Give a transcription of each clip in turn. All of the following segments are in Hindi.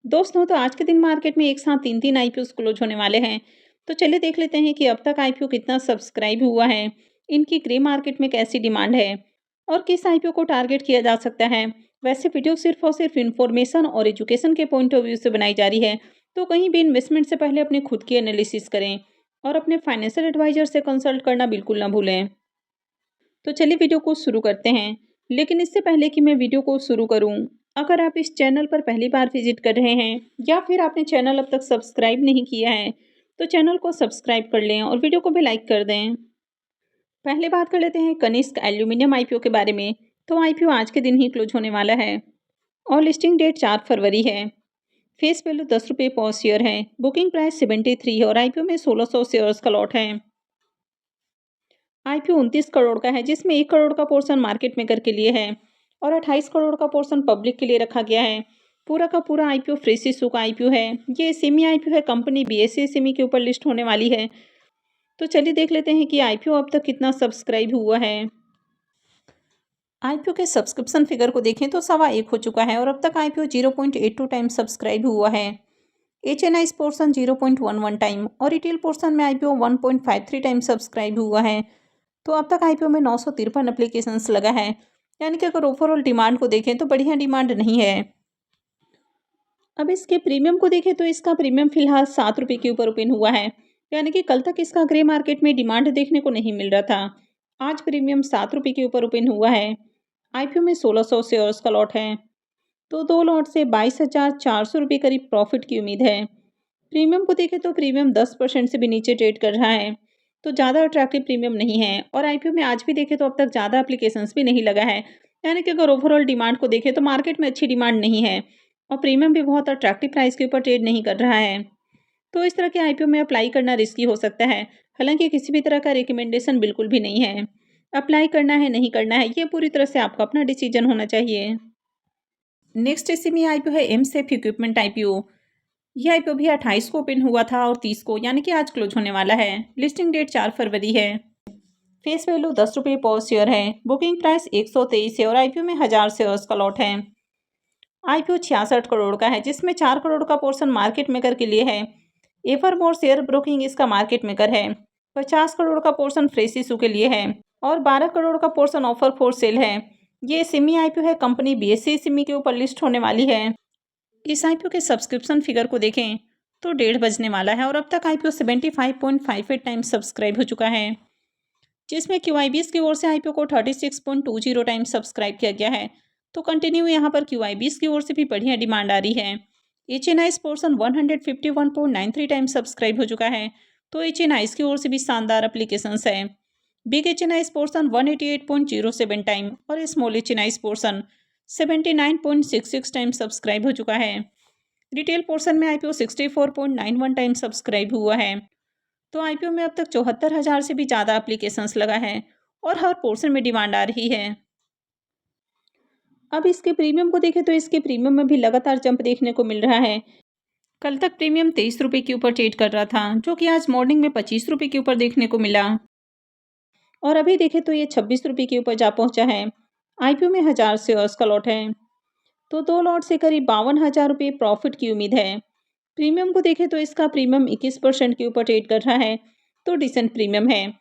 दोस्तों, तो आज के दिन मार्केट में एक साथ 3-3 आईपीओज़ क्लोज़ होने वाले हैं। तो चलिए देख लेते हैं कि अब तक आईपीओ कितना सब्सक्राइब हुआ है, इनकी ग्रे मार्केट में कैसी डिमांड है और किस आईपीओ को टारगेट किया जा सकता है। वैसे वीडियो सिर्फ और सिर्फ इन्फॉर्मेशन और एजुकेशन के पॉइंट ऑफ व्यू से बनाई जा रही है, तो कहीं भी इन्वेस्टमेंट से पहले अपने खुद की एनालिसिस करें और अपने फाइनेंशियल एडवाइज़र से कंसल्ट करना बिल्कुल ना भूलें। तो चलिए वीडियो को शुरू करते हैं। लेकिन इससे पहले कि मैं वीडियो को शुरू करूं, अगर आप इस चैनल पर पहली बार विजिट कर रहे हैं या फिर आपने चैनल अब तक सब्सक्राइब नहीं किया है, तो चैनल को सब्सक्राइब कर लें और वीडियो को भी लाइक कर दें। पहले बात कर लेते हैं कनिष्क एल्यूमिनियम आईपीओ के बारे में। तो आईपीओ आज के दिन ही क्लोज होने वाला है और लिस्टिंग डेट 4 फरवरी है। फेस वैल्यू 10 रुपये पर शेयर है। बुकिंग प्राइस 73 है और आईपीओ में 1600 शेयर्स का लॉट है। आईपीओ 29 करोड़ का है, जिसमें 1 करोड़ का पोर्शन मार्केट मेकर के लिए है और 28 करोड़ का पोर्शन पब्लिक के लिए रखा गया है। पूरा का पूरा आईपीओ फ्रेश इशू का आईपीओ है। ये सेमी आईपीओ है, कंपनी बीएसई सेमी के ऊपर लिस्ट होने वाली है। तो चलिए देख लेते हैं कि आईपीओ अब तक कितना सब्सक्राइब हुआ है। आईपीओ के सब्सक्रिप्शन फिगर को देखें तो 1.25 हो चुका है और अब तक आईपीओ 0.82 टाइम सब्सक्राइब हुआ है। एचएनआई पोर्शन 0.11 टाइम और रिटेल पोर्शन में आईपीओ 1.53 टाइम सब्सक्राइब हुआ है। तो अब तक आईपीओ में 953 एप्लीकेशंस लगा है, यानी कि अगर ओवरऑल डिमांड को देखें तो बढ़िया डिमांड नहीं है। अब इसके प्रीमियम को देखें तो इसका प्रीमियम फिलहाल 7 रुपये के ऊपर ओपन हुआ है, यानी कि कल तक इसका ग्रे मार्केट में डिमांड देखने को नहीं मिल रहा था। आज प्रीमियम 7 रुपये के ऊपर ओपन हुआ है। आईपीओ में 1600 शेयर्स का लॉट है, तो 2 लॉट से 22,400 रुपये करीब प्रॉफिट की उम्मीद है। प्रीमियम को देखें तो प्रीमियम 10% से भी नीचे ट्रेड कर रहा है, तो ज़्यादा अट्रैक्टिव प्रीमियम नहीं है। और आईपीओ में आज भी देखें तो अब तक ज़्यादा एप्लीकेशंस भी नहीं लगा है, यानी कि अगर ओवरऑल डिमांड को देखें तो मार्केट में अच्छी डिमांड नहीं है और प्रीमियम भी बहुत अट्रैक्टिव प्राइस के ऊपर ट्रेड नहीं कर रहा है। तो इस तरह के आईपीओ में अप्लाई करना रिस्की हो सकता है। हालांकि किसी भी तरह का रिकमेंडेशन बिल्कुल भी नहीं है। अप्लाई करना है नहीं करना है, ये पूरी तरह से आपका अपना डिसीजन होना चाहिए। नेक्स्ट एसएमई आईपीओ है एमसेफ इक्विपमेंट आईपीओ। यह आईपीओ भी 28 को ओपन हुआ था और 30 को, यानी कि आज क्लोज होने वाला है। लिस्टिंग डेट 4 फरवरी है। फेस वैल्यू 10 रुपये पर शेयर है। बुकिंग प्राइस 123 है और आईपीओ में 1000 शेयर्स का लॉट है। आईपीओ 66 करोड़ का है, जिसमें 4 करोड़ का पोर्शन मार्केट मेकर के लिए है। एवरमोर शेयर ब्रोकिंग इसका मार्केट मेकर है। 50 करोड़ का पोर्शन फ्रेश इशू के लिए है और 12 करोड़ का पोर्शन ऑफर फॉर सेल है। ये सिमी आईपीओ है, कंपनी बीएसई सिमी के ऊपर लिस्ट होने वाली है। इस आईपीओ के सब्सक्रिप्शन फिगर को देखें तो 1:30 बजने वाला है और अब तक आईपीओ 75.58 टाइम सब्सक्राइब हो चुका है, जिसमें क्यूआईबीएस की ओर से आईपीओ को 36.20 टाइम सब्सक्राइब किया गया है। तो कंटिन्यू यहाँ पर क्यूआईबीएस की ओर से भी बढ़िया डिमांड आ रही है। एचएनआई पोर्शन 151.93 टाइम सब्सक्राइब हो चुका है, तो एचएनआई की ओर से भी शानदार एप्लीकेशंस है। बिग एचएनआई पोर्शन 188.07 टाइम और small HNI portion 79.66 time subscribe हो चुका है। रिटेल पोर्शन में आईपीओ 64.91 टाइम सब्सक्राइब हुआ है। तो आईपीओ में अब तक 74,000 से भी ज़्यादा एप्लीकेशंस लगा है और हर पोर्शन में डिमांड आ रही है। अब इसके प्रीमियम को देखें तो इसके प्रीमियम में भी लगातार जंप देखने को मिल रहा है। कल तक प्रीमियम 23 रुपये के ऊपर ट्रेड कर रहा था, जो कि आज मॉर्निंग में 25 रुपये के ऊपर देखने को मिला और अभी देखें तो ये 26 रुपये के ऊपर जा पहुंचा है। आईपीओ में 1000 शेयर्स का लॉट है, तो 2 लॉट से करीब 52,000 रुपये प्रॉफिट की उम्मीद है। प्रीमियम को देखें तो इसका प्रीमियम 21% के ऊपर ट्रेड कर रहा है, तो डिसेंट प्रीमियम है।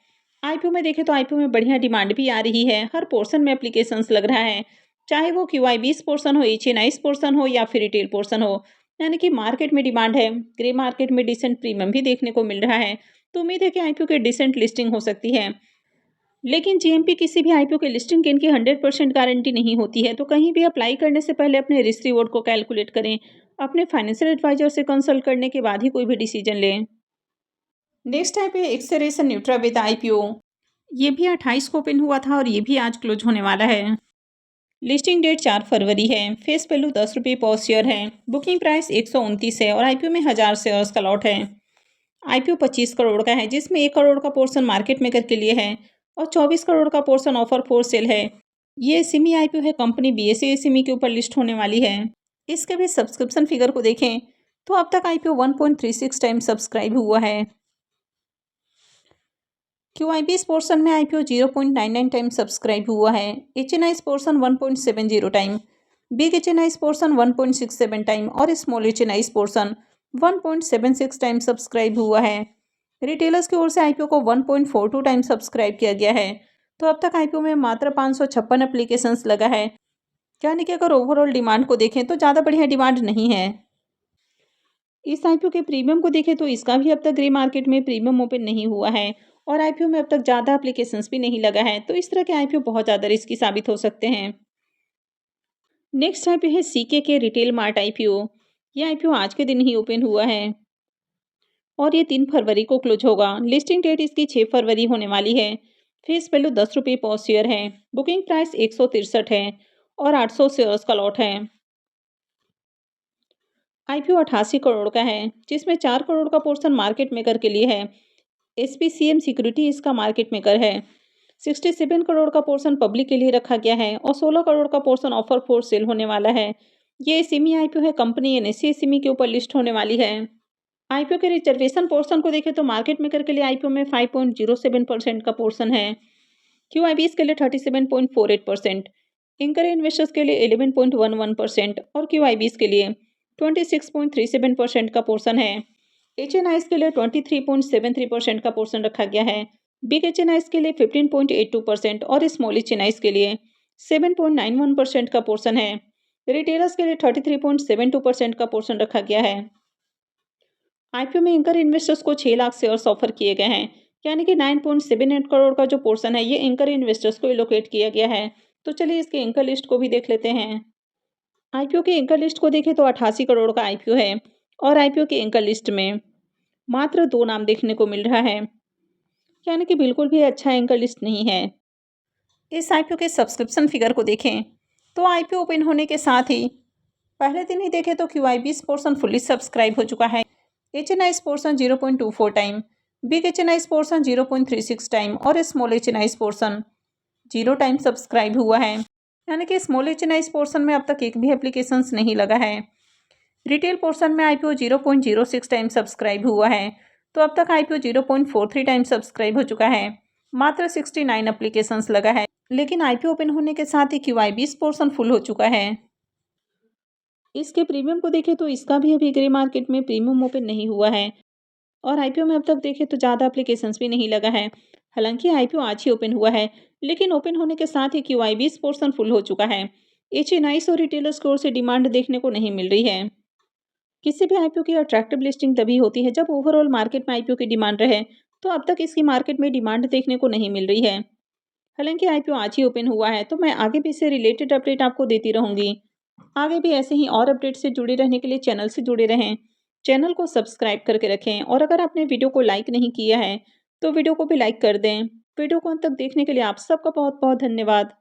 आईपीओ में देखें तो आईपीओ में बढ़िया डिमांड भी आ रही है। हर पोर्शन में एप्लीकेशंस लग रहा है, चाहे वो क्यूआईबीएस पोर्शन हो, एचएनआई पोर्शन हो या फिर रिटेल पोर्शन हो, यानी कि मार्केट में डिमांड है। ग्रे मार्केट में डिसेंट प्रीमियम भी देखने को मिल रहा है, तो उम्मीद है कि आईपीओ की डिसेंट लिस्टिंग हो सकती है। लेकिन जीएमपी किसी भी आईपीओ के लिस्टिंग गेन की 100% गारंटी नहीं होती है, तो कहीं भी अप्लाई करने से पहले अपने रिस्क रिवॉर्ड को कैलकुलेट करें। अपने फाइनेंशियल एडवाइजर से कंसल्ट करने के बाद ही कोई भी डिसीजन लें। नेक्स्ट टाइप है एक्सेलरेशन न्यूट्रा विद आईपीओ। ये भी 28 को ओपन हुआ था और ये भी आज क्लोज होने वाला है। लिस्टिंग डेट 4 फरवरी है। फेस वैल्यू 10 रुपये पर शेयर है। बुकिंग प्राइस 129 है और आईपीओ में 1000 शेयर्स का लॉट है। आईपीओ 25 करोड़ का है, जिसमें 1 करोड़ का पोर्शन मार्केट मेकर के लिए है और 24 करोड़ का पोर्शन ऑफर फॉर सेल है। ये सिमी आईपीओ है, कंपनी बीएसई सिमी के ऊपर लिस्ट होने वाली है। इसके भी सब्सक्रिप्शन फिगर को देखें तो अब तक आईपीओ 1.36 टाइम सब्सक्राइब हुआ है। क्यूआईबीएस पोर्शन में आईपीओ 0.99 टाइम सब्सक्राइब हुआ है। HNI portion 1.70 time big H portion 1.67 time और small H portion 1.76 time subscribe हुआ है। रिटेलर्स की ओर से आईपीओ को 1.42 टाइम सब्सक्राइब किया गया है। तो अब तक आईपीओ में मात्र 556 एप्लीकेशंस लगा है, यानी कि अगर ओवरऑल डिमांड को देखें तो ज़्यादा बढ़िया डिमांड नहीं है। इस आईपीओ के प्रीमियम को देखें तो इसका भी अब तक ग्रे मार्केट में प्रीमियम ओपन नहीं हुआ है और आईपीओ में अब तक ज़्यादा एप्लीकेशंस भी नहीं लगा है। तो इस तरह के आईपीओ बहुत ज़्यादा रिस्की साबित हो सकते हैं। नेक्स्ट आईपीओ है सीके के रिटेल मार्ट आईपीओ। ये आईपीओ आज के दिन ही ओपन हुआ है और ये 3 फरवरी को क्लोज होगा। लिस्टिंग डेट इसकी 6 फरवरी होने वाली है। फेस वैल्यू 10 रुपये पर शेयर है। बुकिंग प्राइस 163 है और 800 शेयर्स का लॉट है। आईपीओ 88 करोड़ का है, जिसमें 4 करोड़ का पोर्शन मार्केट मेकर के लिए है। एसपीसीएम सिक्योरिटी इसका मार्केट मेकर है। 67 करोड़ का पोर्शन पब्लिक के लिए रखा गया है और 16 करोड़ का पोर्शन ऑफर फॉर सेल होने वाला है। ये एसएमई आईपीओ है, कंपनी एनएससी एसएमई के ऊपर लिस्ट होने वाली है। आईपीओ के रिजर्वेशन पोर्शन को देखें तो मार्केट मेकर के लिए आईपीओ में 5.07% का पोर्शन है। क्यूआईबीएस के लिए 37.48%, एंकर इन्वेस्टर्स के लिए 11.11% और क्यूआईबीएस के लिए 26.37% का पोर्शन है। एचएनआईस के लिए 23.73% का पोर्शन रखा गया है। बिग एचएनआईस के लिए 15.82% और स्मॉल एचएनआईस के लिए 7.91% का पोर्शन है। रिटेलर्स के लिए 33.72% का पोर्शन रखा गया है। आईपीओ में एंकर इन्वेस्टर्स को 6 लाख शेयर्स ऑफर किए गए हैं, यानी कि 9.78 करोड़ का जो पोर्शन है ये एंकर इन्वेस्टर्स को एलोकेट किया गया है। तो चलिए इसके एंकर लिस्ट को भी देख लेते हैं। आईपीओ के एंकर लिस्ट को देखें तो 88 करोड़ का आईपीओ है और आईपीओ के एंकर लिस्ट में मात्र 2 नाम देखने को मिल रहा है, यानी कि बिल्कुल भी अच्छा एंकर लिस्ट नहीं है। इस आईपीओ के सब्सक्रिप्शन फिगर को देखें तो आईपीओ ओपन होने के साथ ही पहले दिन ही देखें तो क्यूआईबीएस पोर्शन फुल्ली सब्सक्राइब हो चुका है। HNIs portion 0.24 time, big HNIs portion 0.36 time और small HNIs portion 0 time subscribe हुआ है, यानी कि स्मॉल एचएनआईस पोर्शन में अब तक एक भी एप्लीकेशंस नहीं लगा है। रिटेल पोर्शन में आईपीओ 0.06 टाइम सब्सक्राइब हुआ है। तो अब तक आईपीओ 0.43 टाइम सब्सक्राइब हो चुका है। मात्र 69 एप्लीकेशंस लगा है, लेकिन आईपीओ ओपन होने के साथ ही क्यूआईबीएस पोर्शन फुल हो चुका है। इसके प्रीमियम को देखें तो इसका भी अभी ग्रे मार्केट में प्रीमियम ओपन नहीं हुआ है और आईपीओ में अब तक देखें तो ज़्यादा एप्लीकेशंस भी नहीं लगा है। हालांकि आईपीओ आज ही ओपन हुआ है, लेकिन ओपन होने के साथ ही क्यूआईबीएस पोर्शन फुल हो चुका है। एचएनआईस और रिटेलर्स की ओर से डिमांड देखने को नहीं मिल रही है। किसी भी आईपीओ की अट्रैक्टिव लिस्टिंग तभी होती है जब ओवरऑल मार्केट में आईपीओ की डिमांड रहे। तो अब तक इसकी मार्केट में डिमांड देखने को नहीं मिल रही है। हालांकि आईपीओ आज ही ओपन हुआ है, तो मैं आगे भी इससे रिलेटेड अपडेट आपको देती रहूंगी। आगे भी ऐसे ही और अपडेट से जुड़े रहने के लिए चैनल से जुड़े रहें। चैनल को सब्सक्राइब करके रखें और अगर आपने वीडियो को लाइक नहीं किया है तो वीडियो को भी लाइक कर दें। वीडियो को अंत तक देखने के लिए आप सबका बहुत बहुत धन्यवाद।